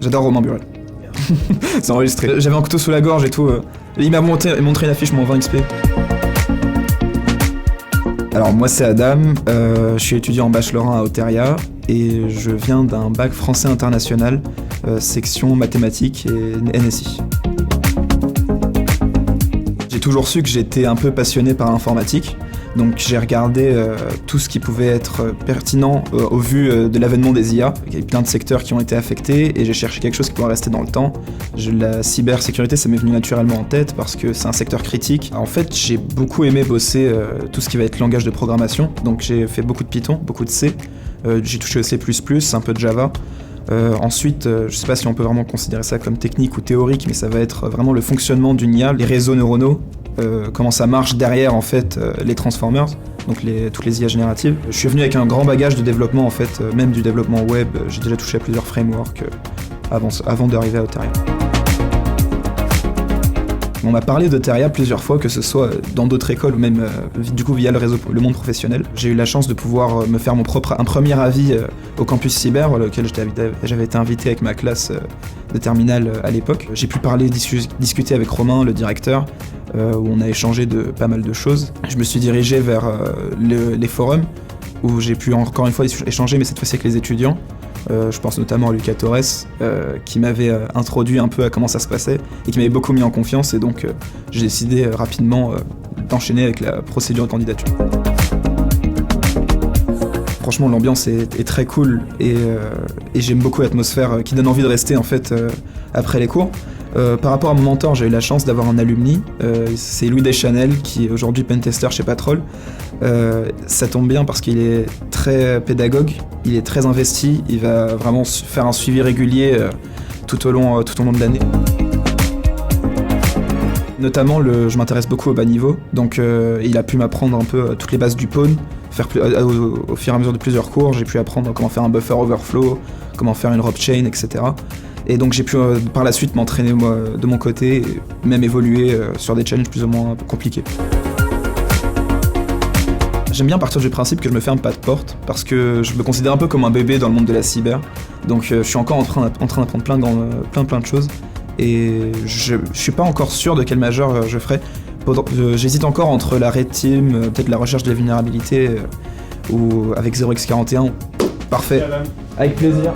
J'adore Romain Burel. C'est enregistré. J'avais un couteau sous la gorge et tout. Il m'a montré une affiche, mon 20 XP. Alors moi c'est Adam, je suis étudiant en bachelor 1 à Oteria et je viens d'un bac français international, section mathématiques et NSI. J'ai toujours su que j'étais un peu passionné par l'informatique, donc j'ai regardé tout ce qui pouvait être pertinent au vu de l'avènement des IA. Il y a eu plein de secteurs qui ont été affectés et j'ai cherché quelque chose qui pourrait rester dans le temps. La cybersécurité, ça m'est venu naturellement en tête parce que c'est un secteur critique. En fait, j'ai beaucoup aimé bosser tout ce qui va être langage de programmation, donc j'ai fait beaucoup de Python, beaucoup de C. J'ai touché au C++, un peu de Java. Ensuite, je sais pas si on peut vraiment considérer ça comme technique ou théorique, mais ça va être vraiment le fonctionnement d'une IA, les réseaux neuronaux, comment ça marche derrière en fait les transformers, donc toutes les IA génératives. Je suis venu avec un grand bagage de développement en fait, même du développement web. J'ai déjà touché à plusieurs frameworks avant d'arriver à Oteria. On m'a parlé d'Oteria plusieurs fois, que ce soit dans d'autres écoles ou même du coup via le monde professionnel. J'ai eu la chance de pouvoir me faire un premier avis au campus cyber, auquel j'avais été invité avec ma classe de terminale à l'époque. J'ai pu discuter avec Romain, le directeur, où on a échangé de pas mal de choses. Je me suis dirigé vers les forums, où j'ai pu encore une fois échanger, mais cette fois-ci avec les étudiants. Je pense notamment à Lucas Torres, qui m'avait introduit un peu à comment ça se passait et qui m'avait beaucoup mis en confiance, et donc j'ai décidé rapidement d'enchaîner avec la procédure de candidature. Franchement, l'ambiance est très cool et j'aime beaucoup l'atmosphère qui donne envie de rester en fait après les cours. Par rapport à mon mentor, j'ai eu la chance d'avoir un alumni, c'est Louis Deschanel, qui est aujourd'hui pentester chez Patrol. Ça tombe bien parce qu'il est très pédagogue, il est très investi, il va vraiment faire un suivi régulier tout au long de l'année. Notamment, je m'intéresse beaucoup au bas niveau, donc il a pu m'apprendre un peu toutes les bases du Pwn. Au fur et à mesure de plusieurs cours, j'ai pu apprendre comment faire un buffer overflow, comment faire une rope chain, etc. Et donc j'ai pu par la suite m'entraîner moi, de mon côté, et même évoluer sur des challenges plus ou moins compliqués. J'aime bien partir du principe que je me ferme pas de porte, parce que je me considère un peu comme un bébé dans le monde de la cyber. Donc je suis encore en train d'apprendre plein de choses. Et je suis pas encore sûr de quel major je ferai. J'hésite encore entre la Red Team, peut-être la recherche de la vulnérabilité, ou avec 0x41. Parfait. Avec plaisir.